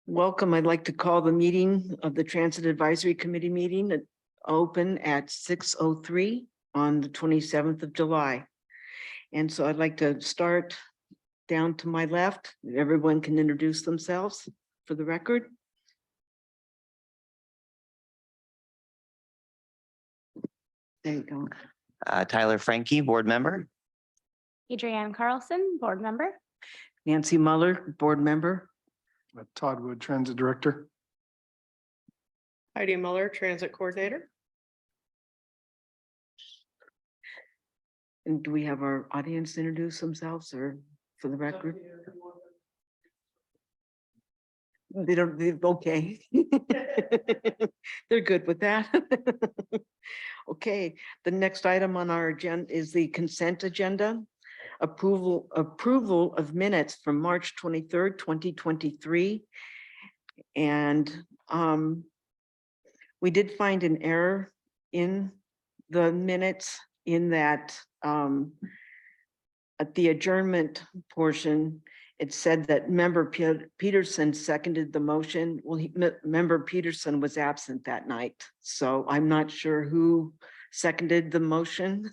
Welcome. I'd like to call the meeting of the Transit Advisory Committee meeting open at 6:03 on the 27th of July. And so I'd like to start down to my left. Everyone can introduce themselves for the record. There you go. Tyler Frankie, board member. Adrienne Carlson, board member. Nancy Muller, board member. Todd Wood, Transit Director. Heidi Muller, Transit Coordinator. And do we have our audience introduce themselves or for the record? Okay. They're good with that. Okay, the next item on our agenda is the consent agenda. Approval of minutes from March 23rd, 2023. And we did find an error in the minutes in that at the adjournment portion, it said that member Peterson seconded the motion. Well, member Peterson was absent that night, so I'm not sure who seconded the motion.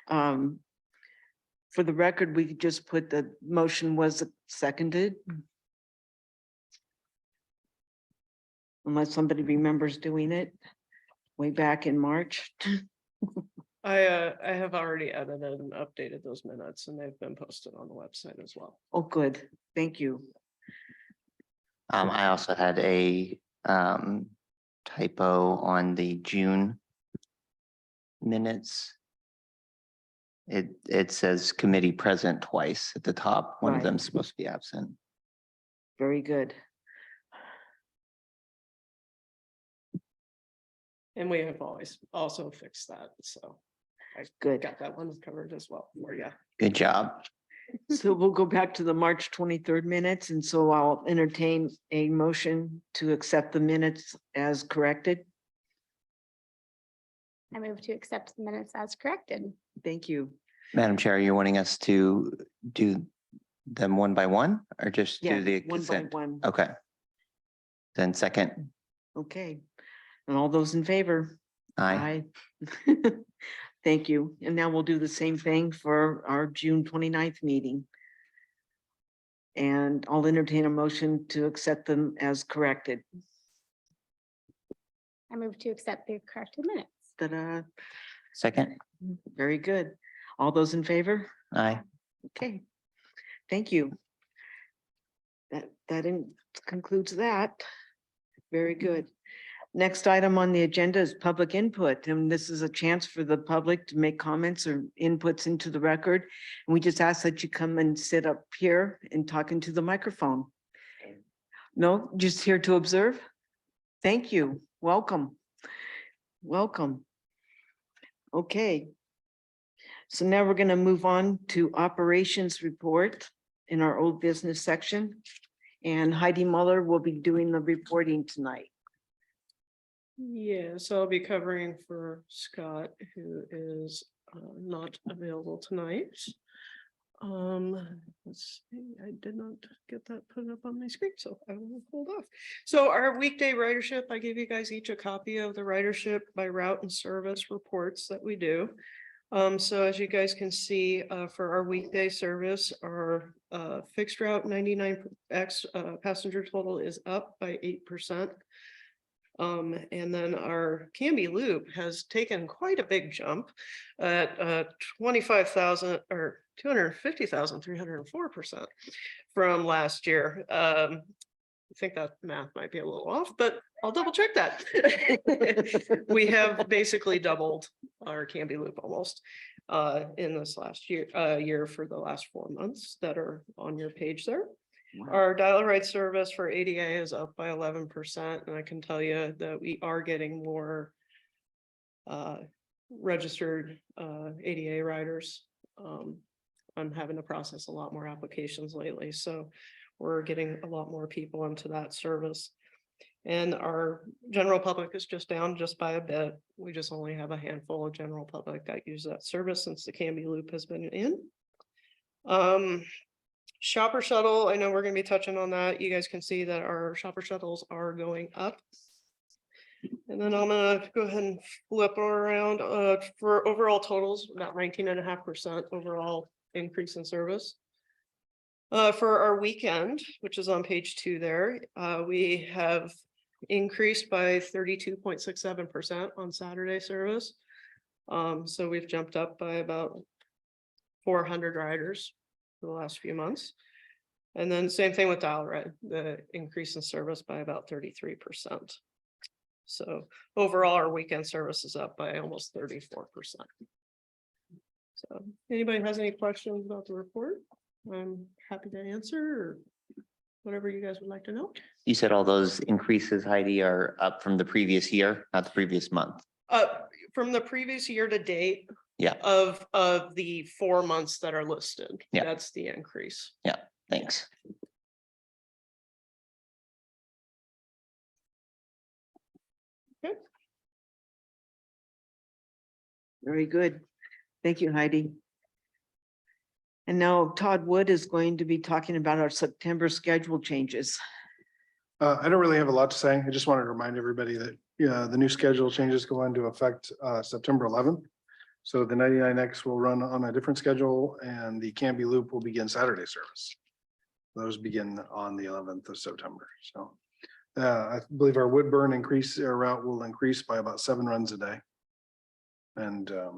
For the record, we could just put the motion was seconded. Unless somebody remembers doing it way back in March. I have already edited and updated those minutes and they've been posted on the website as well. Oh, good. Thank you. I also had a typo on the June minutes. It says committee present twice at the top. One of Right. them is supposed to be absent. Very good. And we have always also fixed that. So I Good. got that one covered as well for you. Good job. So we'll go back to the March 23rd minutes. And so I'll entertain a motion to accept the minutes as corrected. I move to accept the minutes as corrected. Thank you. Madam Chair, you're wanting us to do them one by one or just Yeah, do the one by consent? one. Okay. Then second, Okay. And all those in favor? aye. Aye. Thank you. And now we'll do the same thing for our June 29th meeting. And I'll entertain a motion to accept them as corrected. I move to accept the corrected minutes. Ta-da. Second, Very good. All those in favor? aye. Okay. Thank you. That concludes that. Very good. Next item on the agenda is public input, and this is a chance for the public to make comments or inputs into the record. And we just ask that you come and sit up here and talk into the microphone. No, just here to observe? Thank you. Welcome. Welcome. Okay. So now we're going to move on to operations report in our old business section. And Heidi Muller will be doing the reporting tonight. Yeah, so I'll be covering for Scott, who is not available tonight. Let's see, I did not get that put up on my screen, so I will hold off. So our weekday ridership, I gave you guys each a copy of the ridership by route and service reports that we do. So as you guys can see, for our weekday service, our fixed route 99X passenger total is up by 8%. And then our Canby Loop has taken quite a big jump at 25,000 or 250,304% from last year. I think that math might be a little off, but I'll double check that. We have basically doubled our Canby Loop almost in this last year for the last 4 months that are on your page there. Wow. Our dial-a-ride service for ADA is up by 11%, and I can tell you that we are getting more registered ADA riders. I'm having to process a lot more applications lately, so we're getting a lot more people into that service. And our general public is just down just by a bit. We just only have a handful of general public that use that service since the Canby Loop has been in. Shopper shuttle, I know we're gonna be touching on that. You guys can see that our shopper shuttles are going up. And then I'm gonna go ahead and flip around, for overall totals, about 19.5% overall increase in service. For our weekend, which is on page 2 there, we have increased by 32.67% on Saturday service. So we've jumped up by about 400 riders for the last few months. And then same thing with Dial Red, the increase in service by about 33%. So overall, our weekend service is up by almost 34%. So anybody has any questions about the report? I'm happy to answer or whatever you guys would like to know. You said all those increases, Heidi, are up from the previous year, not the previous month. From the previous year to date. Yeah. Of the 4 months that are listed. Yeah. That's the increase. Thanks. Very good. Thank you, Heidi. And now Todd Wood is going to be talking about our September schedule changes. I don't really have a lot to say. I just wanted to remind everybody that, the new schedule changes go into effect, September 11th. So the 99X will run on a different schedule and the Canby Loop will begin Saturday service. Those begin on the 11th of September. So I believe our Woodburn route will increase by about 7 runs a day. And I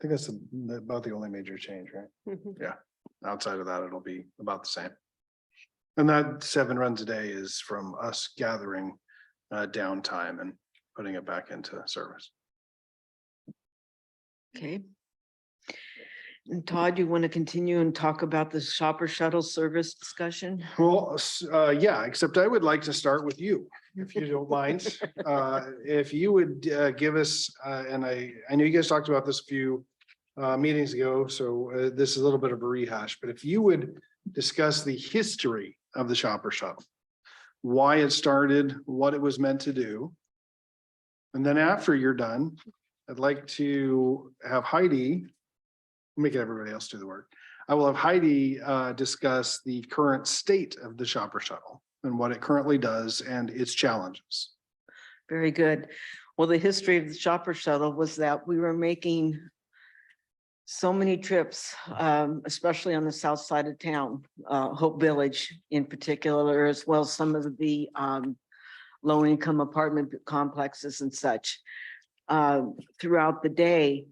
think that's about the only major change, right? Mhm. Outside of that, it'll be about the same. And that 7 runs a day is from us gathering downtime and putting it back into service. Okay. And Todd, you want to continue and talk about the shopper shuttle service discussion? Well, yeah, except I would like to start with you, if you don't mind. If you would give us, and I know you guys talked about this a few meetings ago, so this is a little bit of a rehash, but if you would discuss the history of the shopper shuttle, why it started, what it was meant to do. And then after you're done, I'd like to have Heidi, make everybody else do the work. I will have Heidi discuss the current state of the shopper shuttle and what it currently does and its challenges. Very good. Well, the history of the shopper shuttle was that we were making so many trips, especially on the south side of town, Hope Village in particular, as well as some of the low-income apartment complexes and such. Throughout the day,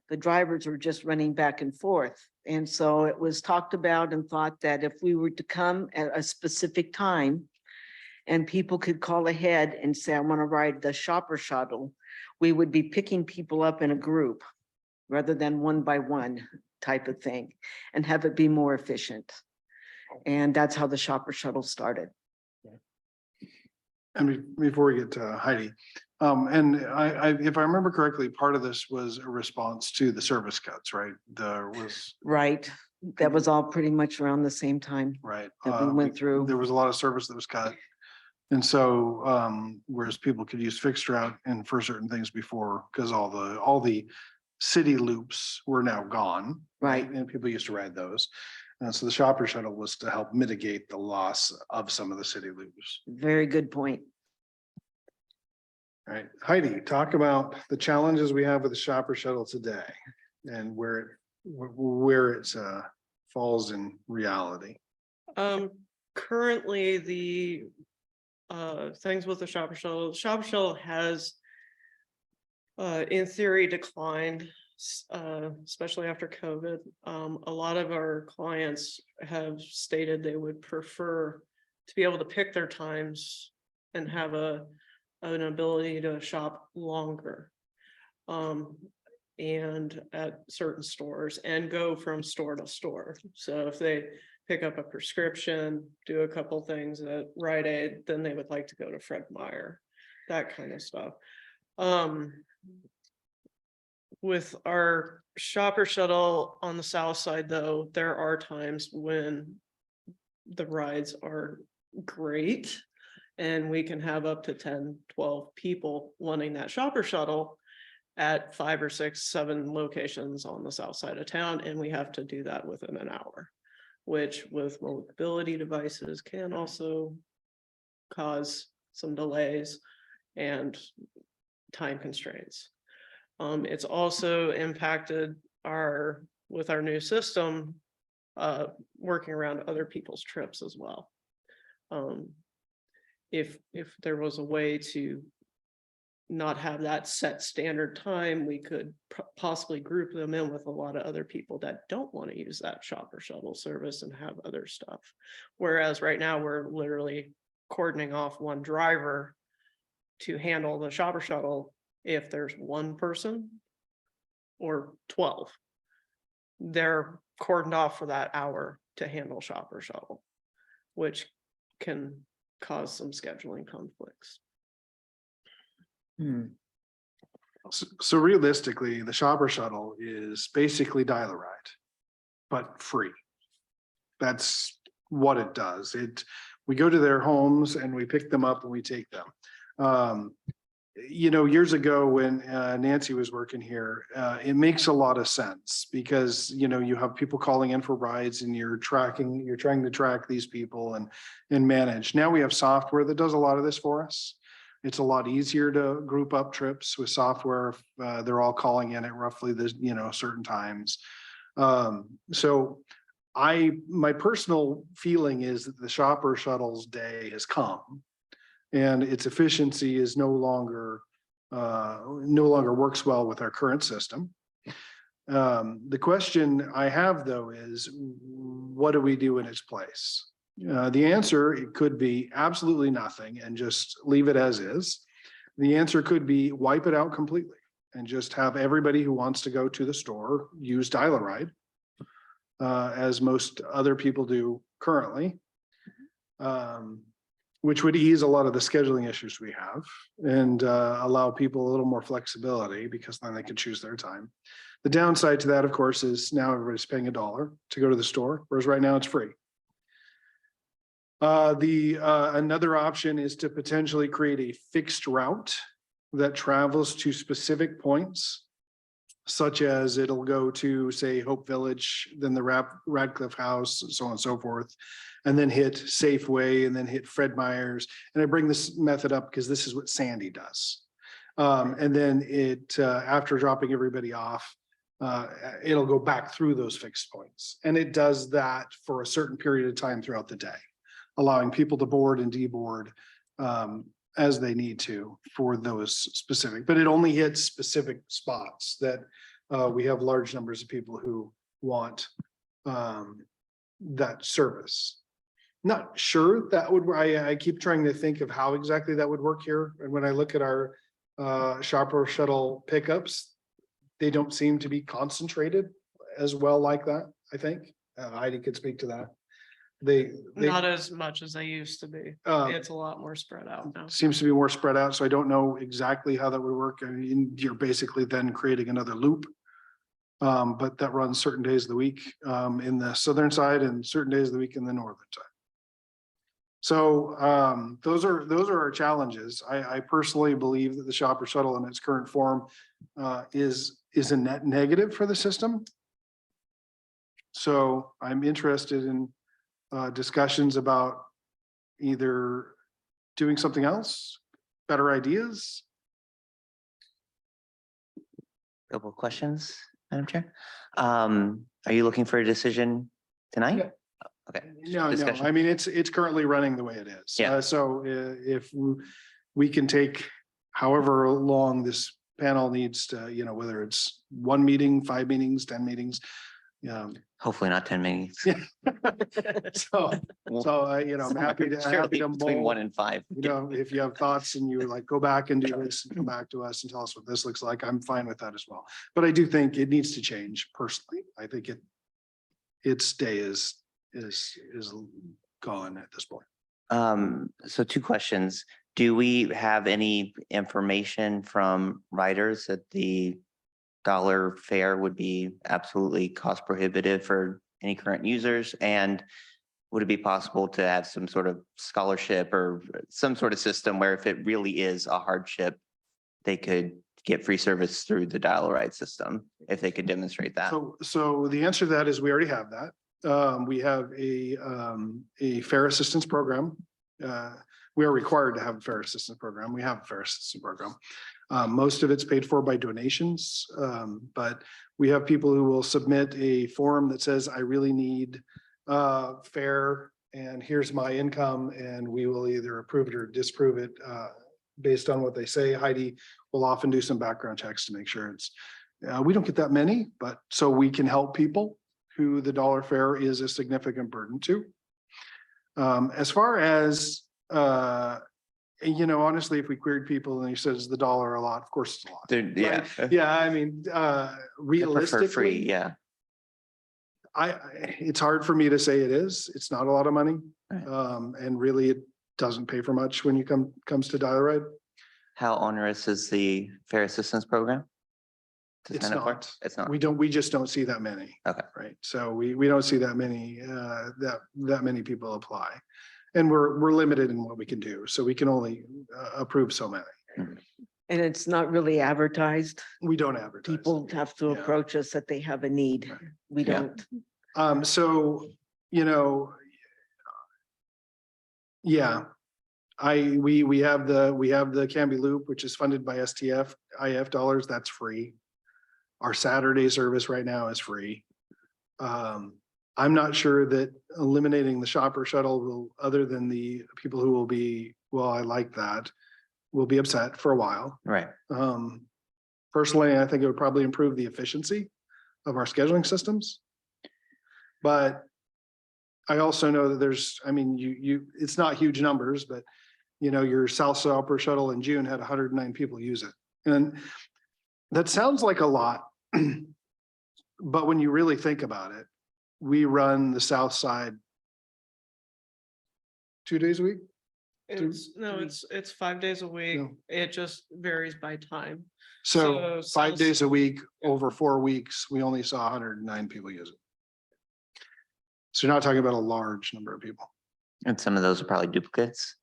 the drivers were just running back and forth. And so it was talked about and thought that if we were to come at a specific time and people could call ahead and say, I want to ride the shopper shuttle, we would be picking people up in a group rather than one by one type of thing and have it be more efficient. And that's how the shopper shuttle started. And before we get to Heidi, and if I remember correctly, part of this was a response to the service cuts, right? There was. Right. That was all pretty much around the same time. Right. That we went through. There was a lot of service that was cut. And so, whereas people could use fixed route and for certain things before, because all the city loops were now gone. Right. And people used to ride those. And so the shopper shuttle was to help mitigate the loss of some of the city loops. Very good point. All right, Heidi, talk about the challenges we have with the shopper shuttle today and where it falls in reality. Currently, the things with the shopper shuttle has in theory declined, especially after COVID. A lot of our clients have stated they would prefer to be able to pick their times and have an ability to shop longer and at certain stores and go from store to store. So if they pick up a prescription, do a couple things at Rite Aid, then they would like to go to Fred Meyer, that kind of stuff. With our shopper shuttle on the south side, though, there are times when the rides are great and we can have up to 10, 12 people wanting that shopper shuttle. at 5 or 6, 7 locations on the south side of town, and we have to do that within an hour, which with mobility devices can also cause some delays and time constraints. It's also impacted with our new system, working around other people's trips as well. If there was a way to not have that set standard time, we could possibly group them in with a lot of other people that don't want to use that shopper shuttle service and have other stuff. Whereas right now we're literally cordoning off one driver to handle the shopper shuttle if there's one person or 12. They're cordoned off for that hour to handle shopper shuttle, which can cause some scheduling conflicts. So realistically, the shopper shuttle is basically dial-a-ride, but free. That's what it does. We go to their homes and we pick them up and we take them. You know, years ago when Nancy was working here, it makes a lot of sense because, you know, you have people calling in for rides and you're trying to track these people and manage. Now we have software that does a lot of this for us. It's a lot easier to group up trips with software. They're all calling in at roughly this, you know, certain times. So my personal feeling is that the shopper shuttle's day has come and its efficiency is no longer works well with our current system. The question I have though is, what do we do in its place? The answer, it could be absolutely nothing and just leave it as is. The answer could be wipe it out completely and just have everybody who wants to go to the store use dial-a-ride, as most other people do currently, which would ease a lot of the scheduling issues we have and allow people a little more flexibility because then they can choose their time. The downside to that, of course, is now everybody's paying $1 to go to the store, whereas right now it's free. Another option is to potentially create a fixed route that travels to specific points, such as it'll go to, say, Hope Village, then the Radcliffe House, so on and so forth, and then hit Safeway, and then hit Fred Meyer's. And I bring this method up because this is what Sandy does. And then after dropping everybody off, it'll go back through those fixed points. And it does that for a certain period of time throughout the day, allowing people to board and deboard as they need to for those specific, but it only hits specific spots that we have large numbers of people who want that service. Not sure that would, I keep trying to think of how exactly that would work here. And when I look at our shopper shuttle pickups, they don't seem to be concentrated as well like that, I think. Heidi could speak to that. They Not as much as they used to be. It's a lot more spread out now. seems to be more spread out, so I don't know exactly how that would work. I mean, you're basically then creating another loop. But that runs certain days of the week in the southern side and certain days of the week in the northern side. So those are our challenges. I personally believe that the shopper shuttle in its current form is a net negative for the system. So I'm interested in discussions about either doing something else, better ideas. Couple of questions, Madam Chair. Are you looking for a decision tonight? Yeah. Okay. No, Discussion. I mean, it's currently running the way it is. Yeah. So if we can take however long this panel needs to, you know, whether it's 1 meeting, 5 meetings, 10 meetings. Hopefully not 10 minutes. So, you know, I'm happy to Between mold. 1 and 5. You know, if you have thoughts and you like, go back and do this and come back to us and tell us what this looks like, I'm fine with that as well. But I do think it needs to change personally. I think its day is gone at this point. So 2 questions. Do we have any information from riders that the dollar fare would be absolutely cost prohibitive for any current users? And would it be possible to have some sort of scholarship or some sort of system where if it really is a hardship, they could get free service through the dial ride system, if they could demonstrate that. So the answer to that is we already have that. We have a fare assistance program. We are required to have a fare assistance program. We have a fare assistance program. Most of it's paid for by donations, but we have people who will submit a form that says, I really need fare and here's my income, and we will either approve it or disapprove it based on what they say. Heidi will often do some background checks to make sure it's, we don't get that many, but so we can help people who the dollar fare is a significant burden to. As far as, honestly, if we queried people and he says the dollar a lot, of course it's a lot. Yeah. Yeah, I mean, I prefer realistically. free, yeah. It's hard for me to say it is. It's not a lot of money. Right. And really it doesn't pay for much when you comes to dial ride. How onerous is the fare assistance program? to It's sign up for? not. It's not. We just don't see that many. Okay. Right. So we don't see that many, that many people apply. And we're limited in what we can do. So we can only approve so many. And it's not really advertised. We don't advertise. People have to Yeah. approach us that they have a need. Right. We Yeah. don't. So, yeah. We have the Canby Loop, which is funded by STF, IF dollars, that's free. Our Saturday service right now is free. I'm not sure that eliminating the shopper shuttle will, other than the people who will be, well, I like that, will be upset for a while. Right. Personally, I think it would probably improve the efficiency of our scheduling systems. But I also know that there's, I mean, it's not huge numbers, but your South Upper shuttle in June had 109 people use it. And that sounds like a lot. But when you really think about it, we run the South Side 2 days a week. It's 5 days a week. No. It just varies by time. So So 5 South days a Side- week over 4 weeks, we only saw 109 people use it. So you're not talking about a large number of people. And some of those are probably duplicates.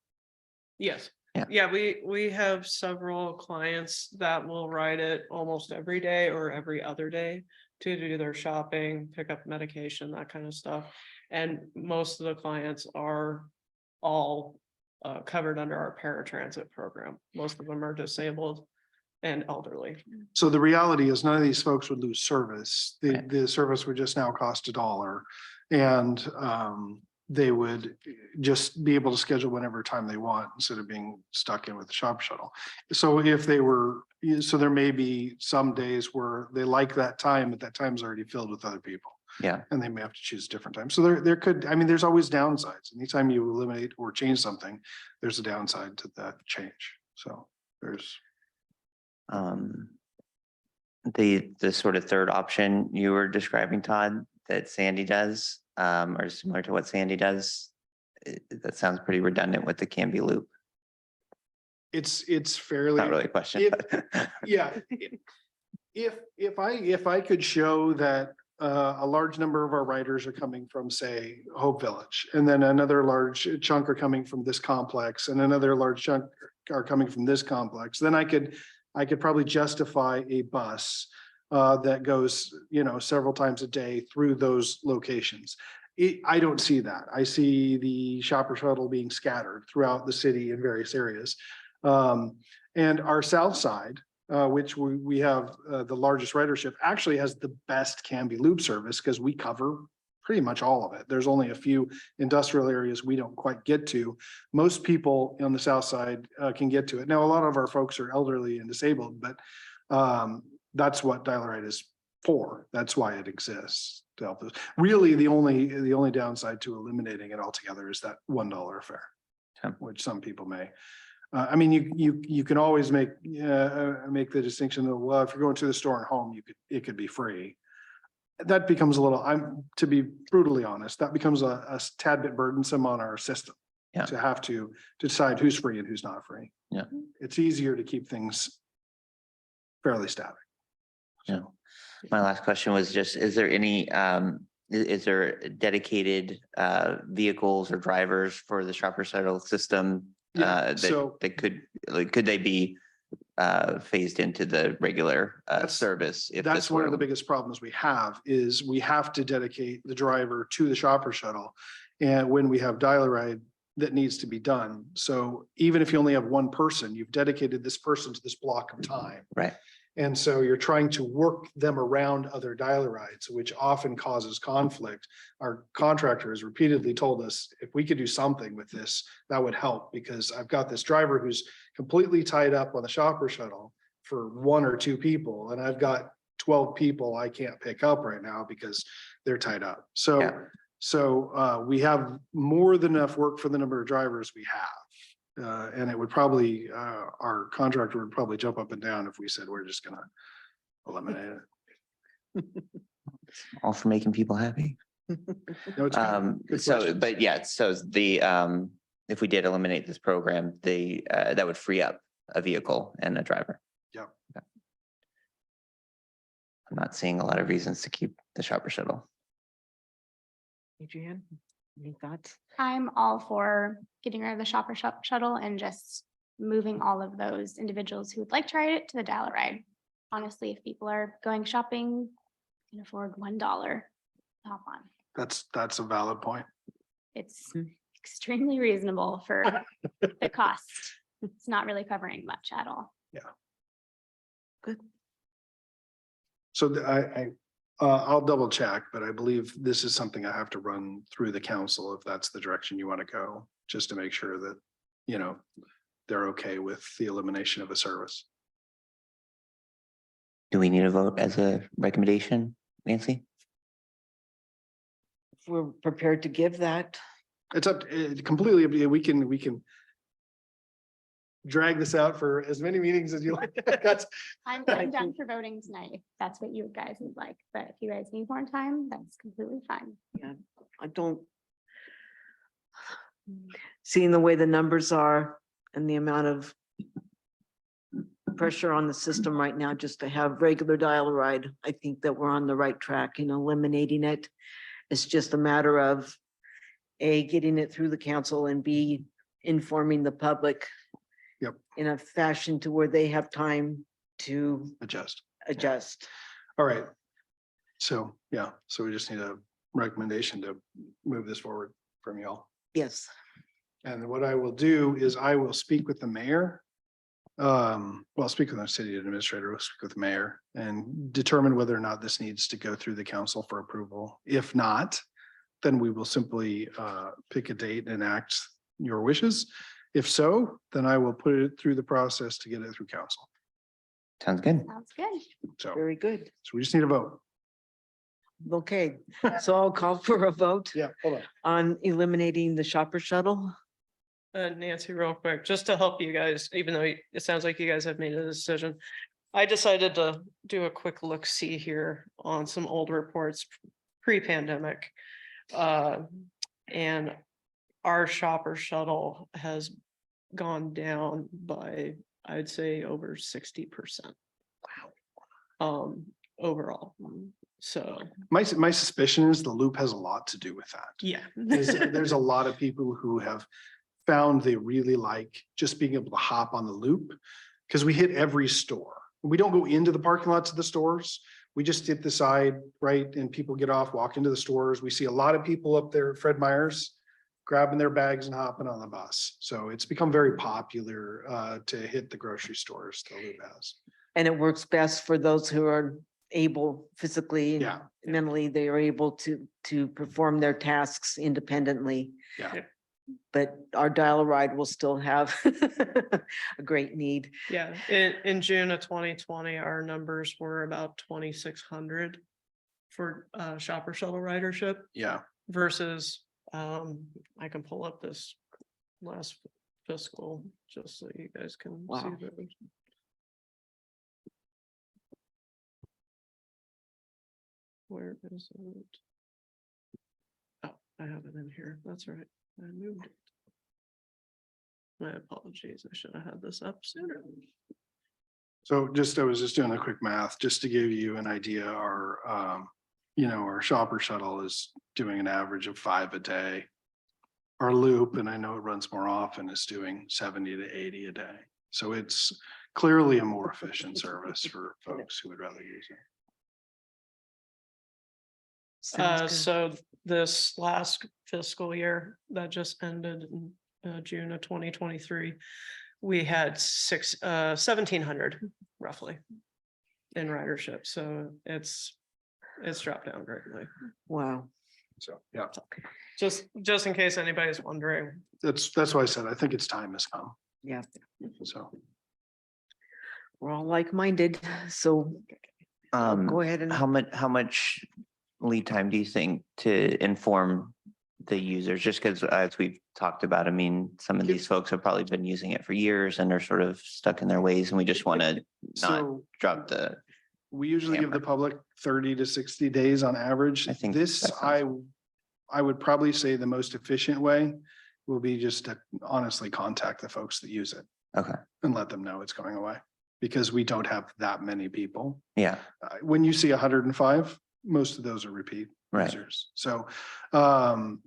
Yes. Yeah. Yeah, we have several clients that will ride it almost every day or every other day to do their shopping, pick up medication, that kind of stuff. And most of the clients are all covered under our paratransit program. Most of them are disabled and elderly. So the reality is none of these folks would lose service. Right. The service would just now cost $1. And they would just be able to schedule whenever time they want instead of being stuck in with the shop shuttle. So if they were, so there may be some days where they like that time, but that time's already filled with other people. Yeah. And they may have to choose a different time. So there could, I mean, there's always downsides. Anytime you eliminate or change something, there's a downside to that change. So there's. The sort of third option you were describing, Todd, that Sandy does, or similar to what Sandy does. That sounds pretty redundant with the Canby Loop. It's fairly. Not really a question. Yeah. If I could show that a large number of our riders are coming from, say, Hope Village, and then another large chunk are coming from this complex, and another large chunk are coming from this complex, then I could probably justify a bus that goes, several times a day through those locations. I don't see that. I see the shopper shuttle being scattered throughout the city in various areas. And our south side, which we have the largest ridership, actually has the best Canby Loop service because we cover pretty much all of it. There's only a few industrial areas we don't quite get to. Most people on the south side can get to it. Now, a lot of our folks are elderly and disabled, but that's what Dial-A-Ride is for. That's why it exists to help us. Really, the only downside to eliminating it altogether is that $1 fare, Okay. which some people may. I mean, you can always make the distinction that, well, if you're going to the store and home, it could be free. That becomes a little, to be brutally honest, that becomes a tad bit burdensome on our system. Yeah. To have to decide who's free and who's not free. Yeah. It's easier to keep things fairly static. Yeah. My last question was just, is there any, is there dedicated vehicles or drivers for the shopper shuttle system? Yeah, That could they be phased into the regular That's- service. If That's this one of the were- biggest problems we have is we have to dedicate the driver to the shopper shuttle. And when we have dial-a-ride that needs to be done. So even if you only have one person, you've dedicated this person to this block of time. Right. And so you're trying to work them around other dial-a-rides, which often causes conflict. Our contractor has repeatedly told us, if we could do something with this, that would help, because I've got this driver who's completely tied up on the shopper shuttle for one or two people, and I've got 12 people I can't pick up right now because they're tied up. So, Yeah. we have more than enough work for the number of drivers we have. And it would probably, our contractor would probably jump up and down if we said, we're just gonna eliminate it. All for making people happy. No, it's good. Good So, questions. but yeah, so if we did eliminate this program, that would free up a vehicle and a driver. Yeah. I'm not seeing a lot of reasons to keep the shopper shuttle. Adrienne, any thoughts? I'm all for getting rid of the shopper shuttle and just moving all of those individuals who would like to ride it to the dial-a-ride. Honestly, if people are going shopping, can afford $1 to hop on. That's a valid point. It's Mm. extremely reasonable for the cost. It's not really covering much at all. So I'll double check, but I believe this is something I have to run through the council if that's the direction you want to go, just to make sure that, they're okay with the elimination of a service. Do we need a vote as a recommendation, Nancy? If we're prepared to give that, It's completely up to you. We can drag this out for as many meetings as you like. That's, I'm done for voting tonight, if that's what you guys would like, but if you guys need more time, that's completely fine. I don't. Seeing the way the numbers are and the amount of pressure on the system right now, just to have regular dial-a-ride, I think that we're on the right track in eliminating it. It's just a matter of A, getting it through the council, and B, informing the public. Yep. In a fashion to where they have time to adjust. adjust. All right. So, yeah, so we just need a recommendation to move this forward from y'all. Yes, And what I will do is I will speak with the mayor. Speak with our city administrator, we'll speak with the mayor and determine whether or not this needs to go through the council for approval. If not, then we will simply pick a date and enact your wishes. If so, then I will put it through the process to get it through council. Sounds good. Sounds good. So very good. we just need a vote. Okay, so I'll call for a vote Yeah, hold on. on eliminating the shopper shuttle. Nancy, real quick, just to help you guys, even though it sounds like you guys have made a decision. I decided to do a quick look-see here on some old reports pre-pandemic. And our shopper shuttle has gone down by, I'd say, over 60%. Wow. Overall, so, My suspicion is the loop has a lot to do with that. yeah. There's a lot of people who have found they really like just being able to hop on the loop, because we hit every store. We don't go into the parking lots of the stores. We just hit the side, right? And people get off, walk into the stores. We see a lot of people up there at Fred Meyer's grabbing their bags and hopping on the bus. So it's become very popular to hit the grocery stores, the loop has. And it works best for those who are able physically, and Yeah. mentally, they are able to perform their tasks independently. Yeah. But our dial-a-ride will still have a great need. Yeah, in June of 2020, our numbers were about 2,600 for shopper shuttle ridership Yeah. versus, I can pull up this last fiscal, just so you guys can see Wow. those. Where is it? Oh, I have it in here. That's right. I moved it. My apologies. I should have had this up sooner. So I was just doing a quick math, just to give you an idea, our shopper shuttle is doing an average of 5 a day. Our loop, and I know it runs more often, is doing 70 to 80 a day. So it's clearly a more efficient service for folks who would rather use it. Sounds good. So this last fiscal year that just ended in June of 2023, we had 1,700 roughly in ridership. So it's dropped down greatly. Wow. So, yeah, Just in case anybody's wondering. that's why I said, I think it's time has come. Yeah, So. we're all like-minded, so go ahead and. How much lead time do you think to inform the users? Just because as we've talked about, I mean, some of these folks have probably been using it for years and are sort of stuck in their ways and we just want to not So drop the, we usually give the hammer. public 30 to 60 days on average. I think This, that sounds- I would probably say the most efficient way will be just to honestly contact the folks that use it okay, and let them know it's going away. Because we don't have that many people. yeah, When you see 105, most of those are repeat right. users. So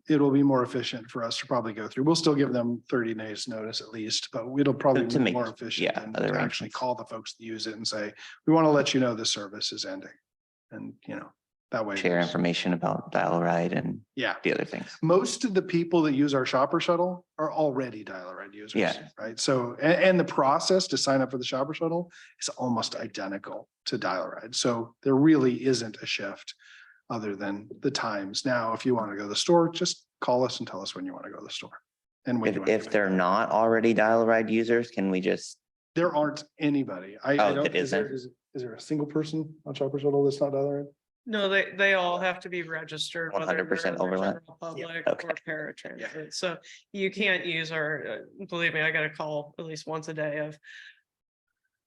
it'll be more efficient for us to probably go through. We'll still give them 30 days notice at least, but it'll probably To be make- more efficient yeah, and other to actually arrangements. call the folks that use it and say, we want to let you know the service is ending. And that way. Share there's- information about Dial-A-Ride and Yeah. the other things. Most of the people that use our shopper shuttle are already Dial-A-Ride users. Yeah. Right. So, and the process to sign up for the shopper shuttle is almost identical to Dial-A-Ride. So there really isn't a shift other than the times. Now, if you want to go to the store, just call us and tell us when you want to go to the store. And when you want to If pick they're it up. not already Dial-A-Ride users, can we just, There aren't anybody. I Oh, don't, that is there, isn't? is there a single person on shopper shuttle that's not Dial-A-Ride? No, they all have to be registered. whether 100% they're in the overlap? general Public Okay. or paratransit. So you can't use our, believe me, I got a call at least once a day of.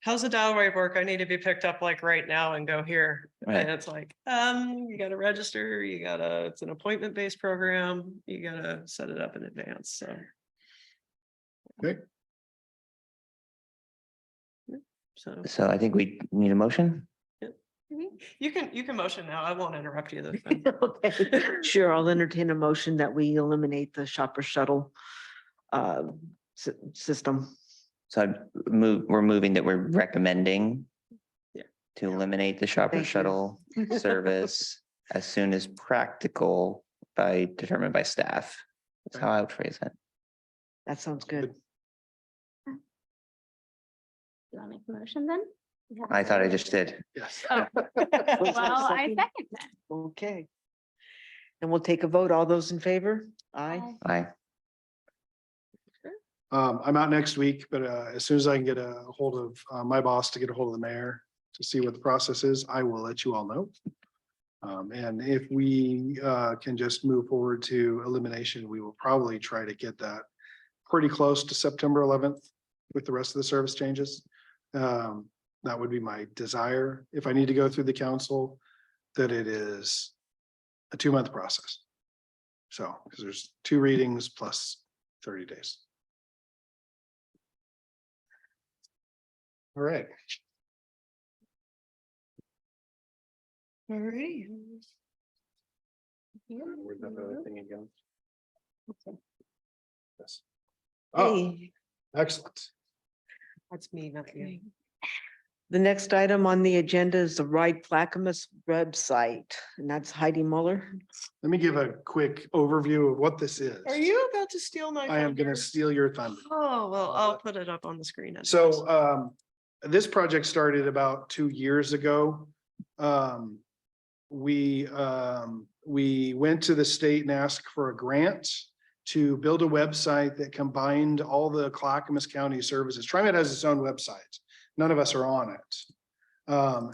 How's the dial rate work? I need to be picked up like right now and go here. Right. And it's like, you gotta register, it's an appointment-based program, you gotta set it up in advance, so. Okay. So so I think we need a motion? you can motion now. I won't interrupt you this time. Okay, sure, I'll entertain a motion that we eliminate the shopper shuttle system. So we're moving that we're recommending. Yeah. To eliminate the shopper Thank you. shuttle service as soon as practical determined by staff. That's how I would phrase it. That sounds good. You want to make a motion then? I thought I just did. Yes. Oh. Well, I second that. Okay. And we'll take a vote. All those in favor? Aye. Aye. I'm out next week, but as soon as I can get a hold of my boss to get a hold of the mayor to see what the process is, I will let you all know. And if we can just move forward to elimination, we will probably try to get that pretty close to September 11th with the rest of the service changes. That would be my desire. If I need to go through the council, that it is a 2-month process. So, because there's 2 readings plus 30 days. All right. Alrighty. Where'd that other thing go? Yes. Oh, Hey, excellent. That's me, not you. the next item on the agenda is the Ride Clackamas website, and that's Heidi Muller. Let me give a quick overview of what this is. Are you about to steal my? I am thunder? gonna steal your thunder. Oh, well, I'll put it up on the screen. anyways. So this project started about 2 years ago. We went to the state and asked for a grant to build a website that combined all the Clackamas County services. TriMet has its own website. None of us are on it.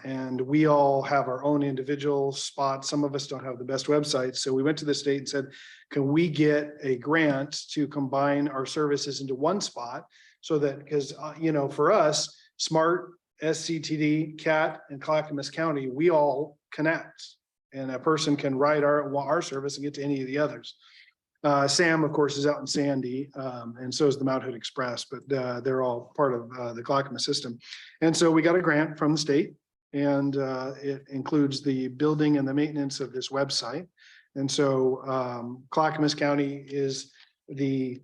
And we all have our own individual spots. Some of us don't have the best websites. So we went to the state and said, can we get a grant to combine our services into one spot? So that, because, for us, SMART, SCTD, CAT, and Clackamas County, we all connect. And a person can write our service and get to any of the others. Sam, of course, is out in Sandy, and so is the Mount Hood Express, but they're all part of the Clackamas system. And so we got a grant from the state, and it includes the building and the maintenance of this website. And so Clackamas County is the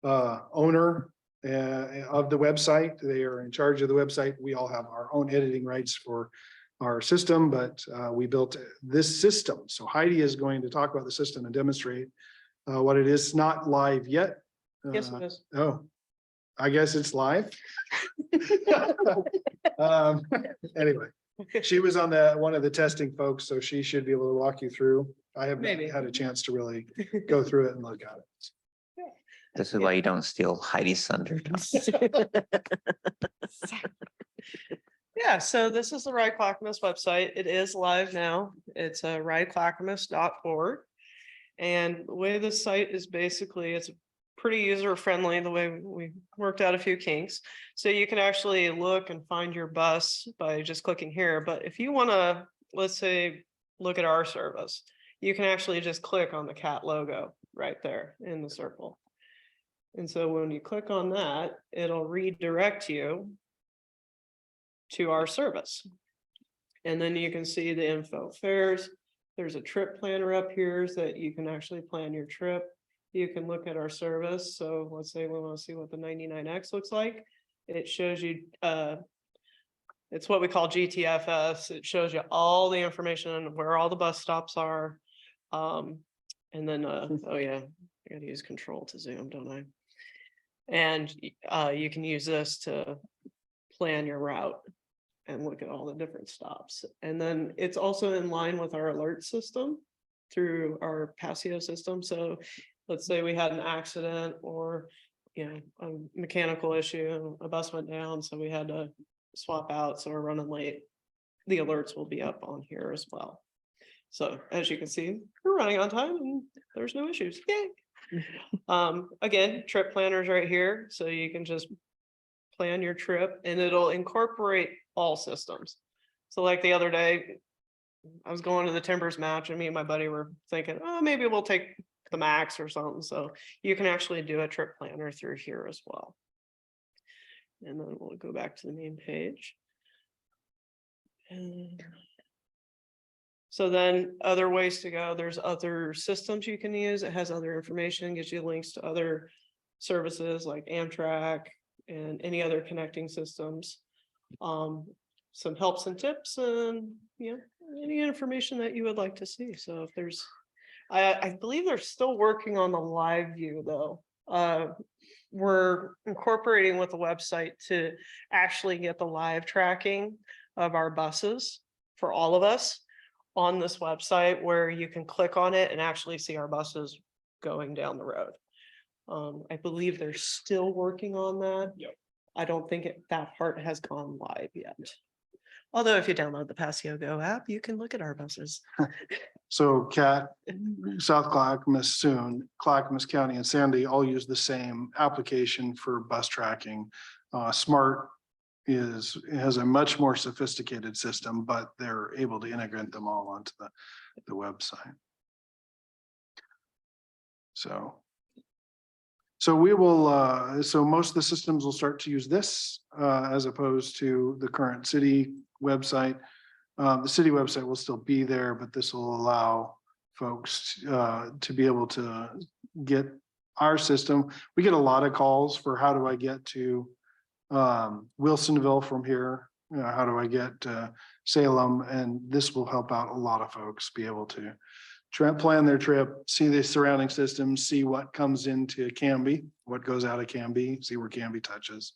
owner of the website. They are in charge of the website. We all have our own editing rights for our system, but we built this system. So Heidi is going to talk about the system and demonstrate what it is. It's not live yet. Yes, it is. Oh, I guess it's live. Anyway, she was on one of the testing folks, so she should be able to walk you through. I have not Maybe. had a chance to really go through it and look at it. This is why you don't steal Heidi's thunder. Tom. Yeah, so this is the Ride Clackamas website. It is live now. It's rideclackamas.org. And the way the site is basically, it's pretty user friendly, the way we worked out a few kinks. So you can actually look and find your bus by just clicking here. But if you want to, let's say, look at our service, you can actually just click on the cat logo right there in the circle. And so when you click on that, it'll redirect you to our service. And then you can see the info fares. There's a trip planner up here so that you can actually plan your trip. You can look at our service. So let's say we want to see what the 99X looks like. It shows you, it's what we call GTFS. It shows you all the information on where all the bus stops are. And then, oh yeah, I gotta use control to zoom, don't I? And you can use this to plan your route and look at all the different stops. And then it's also in line with our alert system through our Passio system. So let's say we had an accident or, you know, a mechanical issue, a bus went down, so we had to swap out, so we're running late. The alerts will be up on here as well. So as you can see, we're running on time and there's no issues. Yay. Again, trip planners right here, so you can just plan your trip and it'll incorporate all systems. So like the other day, I was going to the Timbers match and me and my buddy were thinking, oh, maybe we'll take the Max or something. So you can actually do a trip planner through here as well. And then we'll go back to the main page. And so then other ways to go, there's other systems you can use. It has other information, gives you links to other services like Amtrak and any other connecting systems. Some helps and tips and, you know, any information that you would like to see. So if there's, I believe they're still working on the live view though. We're incorporating with the website to actually get the live tracking of our buses for all of us on this website, where you can click on it and actually see our buses going down the road. I believe they're still working on that. Yep. I don't think that part has gone live yet. Although if you download the Passio Go app, you can look at our buses. So Cat, South Clackamas soon, Clackamas County and Sandy all use the same application for bus tracking. Smart has a much more sophisticated system, but they're able to integrate them all onto the website. So we will, so most of the systems will start to use this as opposed to the current city website. The city website will still be there, but this will allow folks to be able to get our system. We get a lot of calls for how do I get to Wilsonville from here? How do I get to Salem? And this will help out a lot of folks be able to plan their trip, see the surrounding systems, see what comes into Canby, what goes out of Canby, see where Canby touches.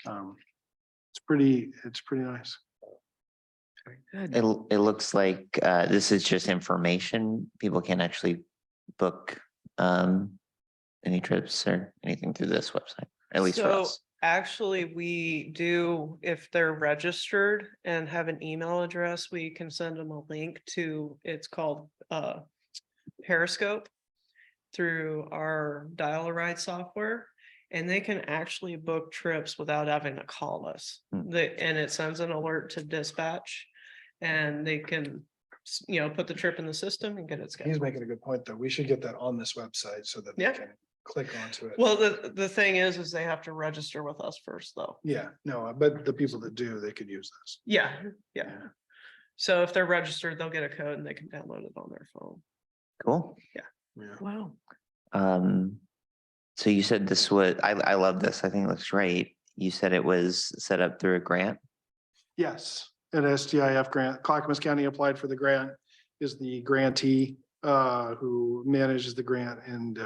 It's pretty nice. It looks like this is just information. People can't actually book any trips or anything through this website, at least for So us. actually, we do, if they're registered and have an email address, we can send them a link to, it's called Periscope through our Dial-A-Ride software. And they can actually book trips without having to call us. Hmm. And it sends an alert to dispatch and they can, you know, put the trip in the system and get it He's scheduled. making a good point, though. We should get that on this website so that they Yeah. can click onto it. Well, the thing is they have to register with us first though. Yeah, no, but the people that do, they could use this. Yeah. So if they're registered, they'll get a code and they can download it on their phone. Cool. Yeah. Wow. So you said this was, I love this. I think it looks great. You said it was set up through a grant? Yes, an STIF grant. Clackamas County applied for the grant, is the grantee who manages the grant, and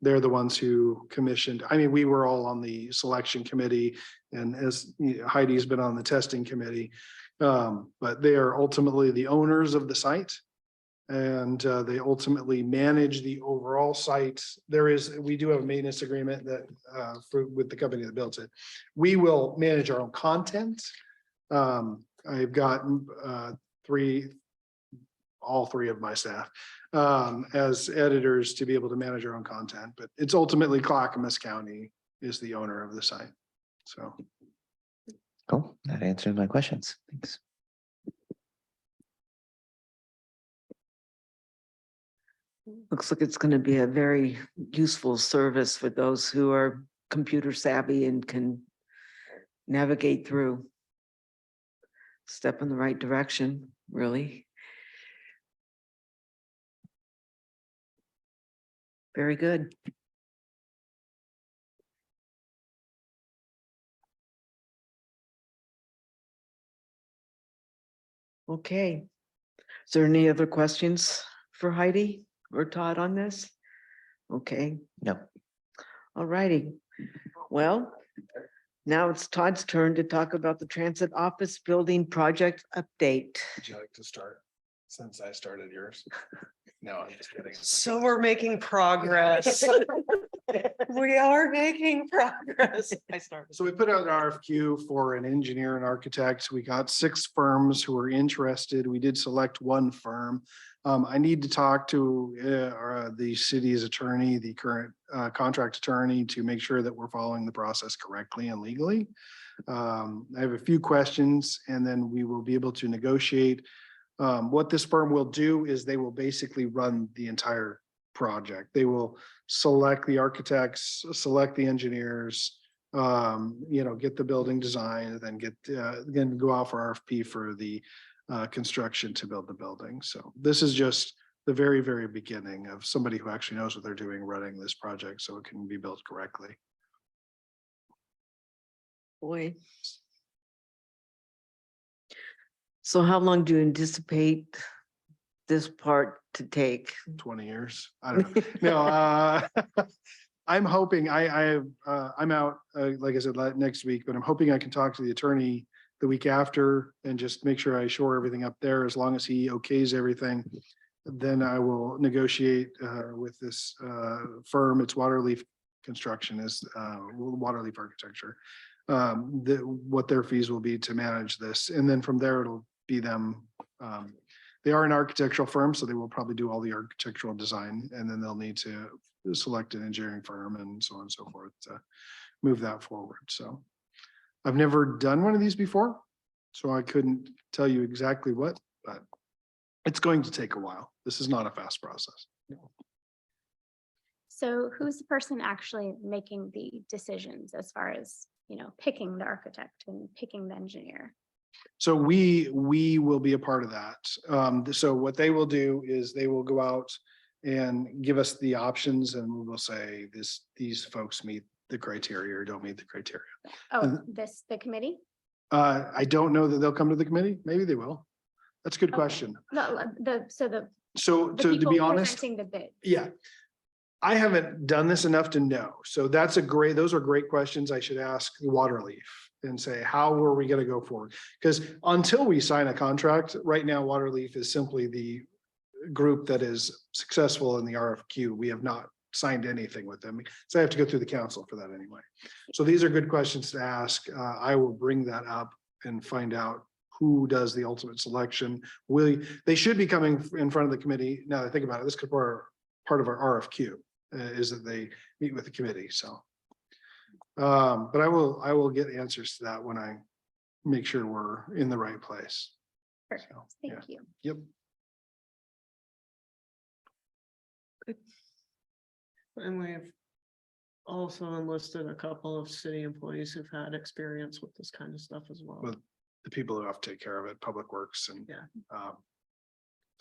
they're the ones who commissioned. I mean, we were all on the selection committee, and as Heidi's been on the testing committee. But they are ultimately the owners of the site. And they ultimately manage the overall site. We do have a maintenance agreement that with the company that built it. We will manage our own content. I've got all three of my staff as editors to be able to manage our own content, but it's ultimately Clackamas County is the owner of the site. So. Cool. That answers my questions. Thanks. Looks like it's going to be a very useful service for those who are computer savvy and can navigate through. Step in the right direction, really. Very good. Okay. Is there any other questions for Heidi or Todd on this? Okay, No. all righty. Well, now it's Todd's turn to talk about the transit office building project update. Would you like to start since I started yours? No, I'm just kidding. So we're making progress. We are making progress. I started. So we put out an RFQ for an engineer and architect. We got 6 firms who were interested. We did select one firm. I need to talk to the city's attorney, the current contract attorney, to make sure that we're following the process correctly and legally. I have a few questions, and then we will be able to negotiate. What this firm will do is they will basically run the entire project. They will select the architects, select the engineers, get the building design, and then go out for RFP for the construction to build the building. So this is just the very, very beginning of somebody who actually knows what they're doing running this project so it can be built correctly. Boy. So how long do you anticipate this part to take? 20 years. I don't know. No, I'm hoping I'm out, like I said, next week, but I'm hoping I can talk to the attorney the week after and just make sure I shore everything up there. As long as he okays everything, then I will negotiate with this firm. It's Waterleaf Construction, is Waterleaf Architecture, what their fees will be to manage this. And then from there, it'll be them. They are an architectural firm, so they will probably do all the architectural design, and then they'll need to select an engineering firm and so on and so forth to move that forward. So I've never done one of these before, so I couldn't tell you exactly what, but it's going to take a while. This is not a fast process. So who's the person actually making the decisions as far as, picking the architect and picking the engineer? So we will be a part of that. So what they will do is they will go out and give us the options, and we will say these folks meet the criteria or don't meet the criteria. Oh, the committee? I don't know that they'll come to the committee. Maybe they will. That's a good Okay. question. No, So the to people be honest, presenting the bid. yeah. I haven't done this enough to know. So those are great questions I should ask Waterleaf and say, how are we going to go forward? Because until we sign a contract, right now, Waterleaf is simply the group that is successful in the RFQ. We have not signed anything with them. So I have to go through the council for that anyway. So these are good questions to ask. I will bring that up and find out who does the ultimate selection. They should be coming in front of the committee. Now that I think about it, this could be part of our RFQ. Is that they meet with the committee. So, but I will get answers to that when I make sure we're in the right place. Perfect. So, Thank yeah. you. Yep. And we've also enlisted a couple of city employees who've had experience with this kind of stuff as well. With the people who have to take care of it, Public Works and Yeah.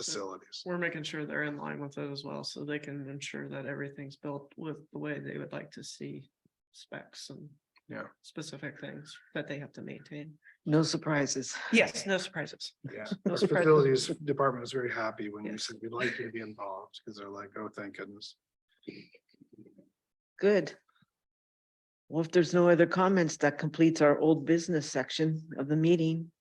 facilities. We're making sure they're in line with it as well, so they can ensure that everything's built with the way they would like to see specs and Yeah. specific things that they have to maintain. No surprises. Yes, no surprises. Yeah. No Our surprises. facilities department was very happy when we Yes. said we'd like you to be involved, because they're like, oh, thank goodness. Good. Well, if there's no other comments, that completes our old business section of the meeting.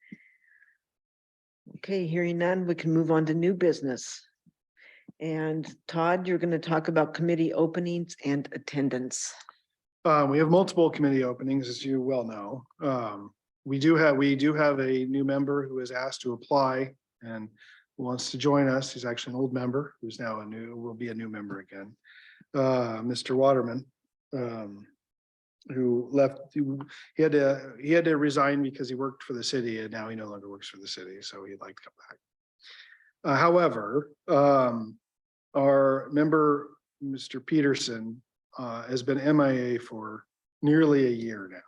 Okay, hearing none, we can move on to new business. And Todd, you're going to talk about committee openings and attendance. We have multiple committee openings, as you well know. We do have a new member who is asked to apply and wants to join us. He's actually an old member who's now will be a new member again. Mr. Waterman, who left, he had to resign because he worked for the city and now he no longer works for the city, so he'd like to come back. However, our member, Mr. Peterson, has been MIA for nearly a year now.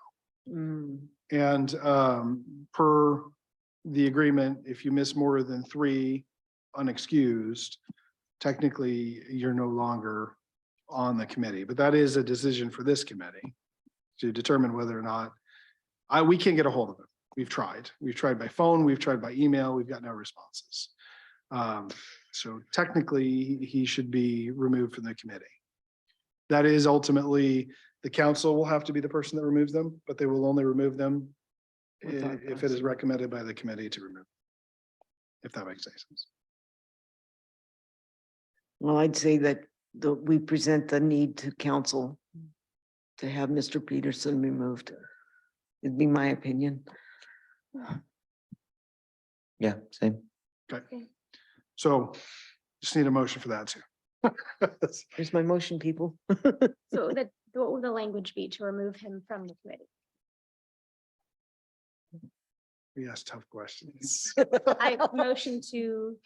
Mm, And per the agreement, if you miss more than 3 unexcused, technically you're no longer on the committee, but that is a decision for this committee to determine whether or not we can't get a hold of him. We've tried by phone, we've tried by email, we've got no responses. So technically he should be removed from the committee. That is ultimately, the council will have to be the person that removes them, but they will only remove them Without if it is us. recommended by the committee to remove. If that makes any sense. Well, I'd say that we present the need to council to have Mr. Peterson removed. It'd be my opinion. Yeah, same. So just need a motion for that too. Here's my motion, people. So that, what would the language be to remove him from the committee? We ask tough questions. I motion to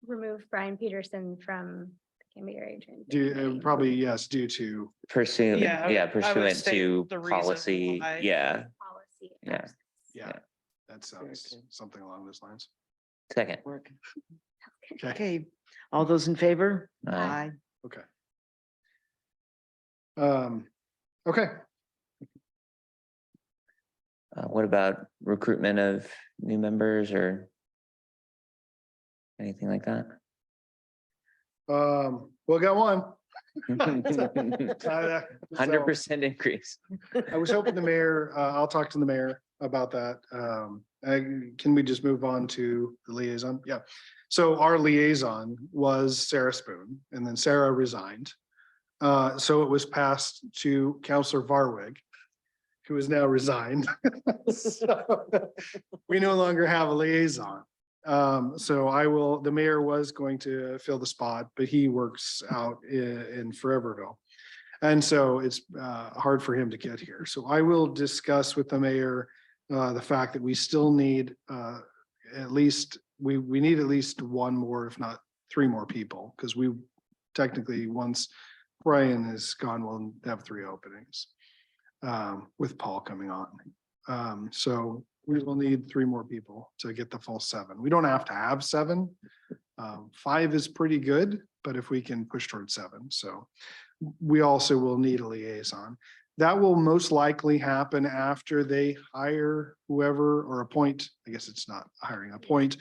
remove Brian Peterson from the Canby Area Transit Committee. Probably, yes, due to, Pursuant, Yeah, I would- yeah, I would pursuant state to the reason policy, why. yeah, Policy. yeah. yeah, that sounds good. something along those lines. Second. Work. Okay, Okay, all those in favor? Aye. okay. Okay, What about recruitment of new members or anything like that? we'll get one. 100% increase. I was hoping the mayor, I'll talk to the mayor about that. Can we just move on to the liaison? Yeah. So our liaison was Sarah Spoon, and then Sarah resigned. So it was passed to Counselor Varwig, who is now resigned. So, we no longer have a liaison. So the mayor was going to fill the spot, but he works out in Foreverville. And so it's hard for him to get here. So I will discuss with the mayor the fact that we still need at least, we need at least 1 more, if not 3 more people, because we technically, once Brian is gone, we'll have 3 openings with Paul coming on. So we will need 3 more people to get the full 7. We don't have to have 7. 5 is pretty good, but if we can push towards 7, so we also will need a liaison. That will most likely happen after they hire whoever or appoint, I guess it's not hiring, appoint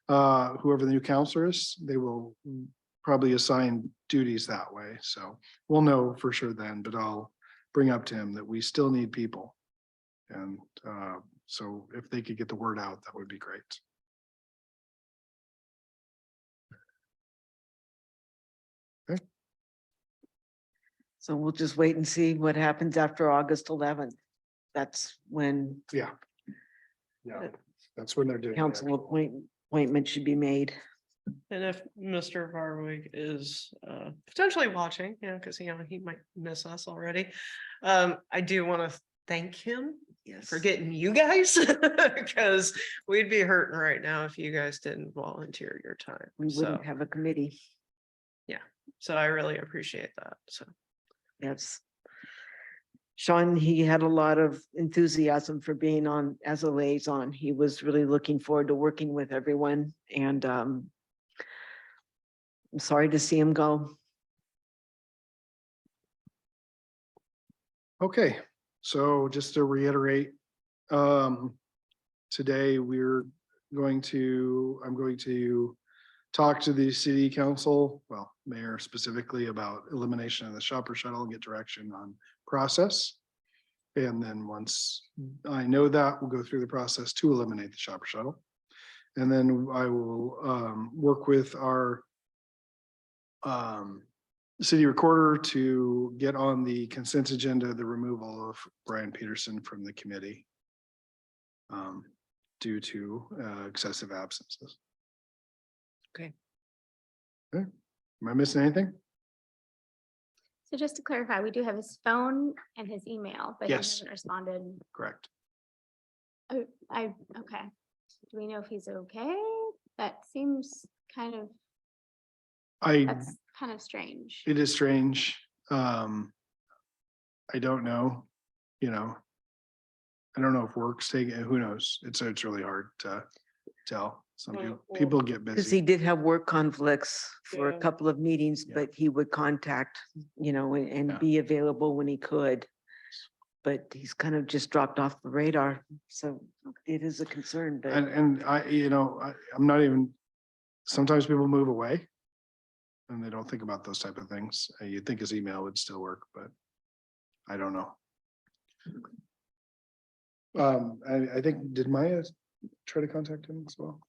whoever the new counselor is. They will probably assign duties that way. So we'll know for sure then, but I'll bring up to him that we still need people. And so if they could get the word out, that would be great. So we'll just wait and see what happens after August 11th. That's when Yeah. Yeah, that's when they're doing. the council actual- appointment should be made. And if Mr. Varwig is potentially watching, because he might miss us already. I do want to thank him for getting you guys, because we'd be hurting right now if you guys didn't volunteer your time. We So, wouldn't have a committee. so I really appreciate that. So, Yes. Sean, he had a lot of enthusiasm for being on as a liaison. He was really looking forward to working with everyone and I'm sorry to see him go. Okay, so just to reiterate, today I'm going to talk to the city council, well, mayor specifically, about elimination of the shopper shuttle and get direction on process. And then once I know that, we'll go through the process to eliminate the shopper shuttle. And then I will work with our city recorder to get on the consent agenda, the removal of Brian Peterson from the committee due to excessive absences. Okay. Okay. Am I missing anything? So just to clarify, we do have his phone and his email, but he Yes. hasn't responded. Correct. Oh, okay. Do we know if he's okay? That seems kind of, that's kind of strange. It is strange. I don't know, I don't know if work's taking, who knows? It's really hard to tell. Some Well, people get Because he busy. did have work conflicts for a Yeah. couple of meetings, Yeah. but he would contact, and Yeah. be available when he could. But he's kind of just dropped off the radar, so it is a concern, but And I'm not even, sometimes people move away and they don't think about those type of things. You'd think his email would still work, but I don't know. I think, did Maya try to contact him as well?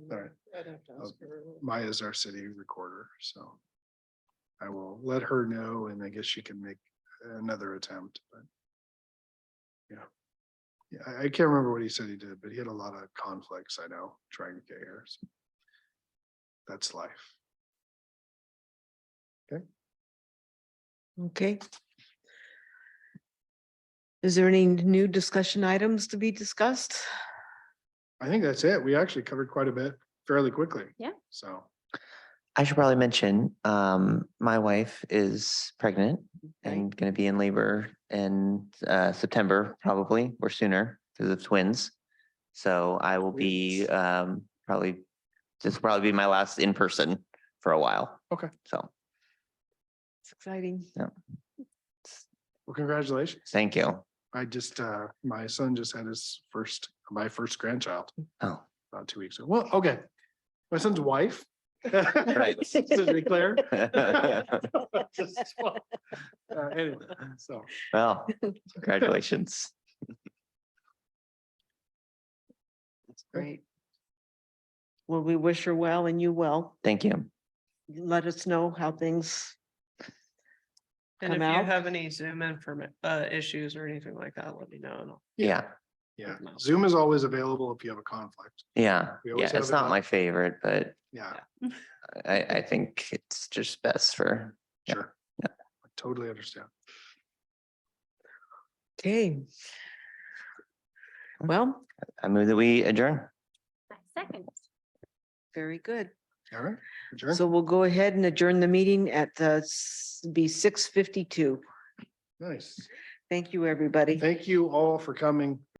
right. I'd have to ask her. Maya's our city recorder, so I will let her know and I guess she can make another attempt, but yeah. Yeah, I can't remember what he said he did, but he had a lot of conflicts, I know, trying to get here. So that's life. okay. Is there any new discussion items to be discussed? I think that's it. We actually covered quite a bit fairly quickly. Yeah. So, I should probably mention, my wife is pregnant Okay. and gonna be in labor in September, probably, or sooner, because of twins. So I will be probably, this will probably be my last in person for a while. Okay. So, It's exciting. well, congratulations. thank you. I just, my son just had my first grandchild Oh, about 2 weeks ago. Well, okay. My son's wife. Right. Just to be clear. Anyway, so. well, congratulations. That's great. Well, we wish her well and you well. Thank you. Let us know how things And if come you out. have any Zoom issues or anything like that, let me know. and I'll- Yeah, Yeah, Zoom is always available if you have a conflict. yeah, We yeah. always have It's it not up. my favorite, but Yeah, I think it's just best for, Yeah. sure. I totally understand. Okay. Well, I move that we adjourn. Second. very good. All right. Adjourn. So we'll go ahead and adjourn the meeting at be 6:52. Nice. Thank you, everybody. Thank you all for coming.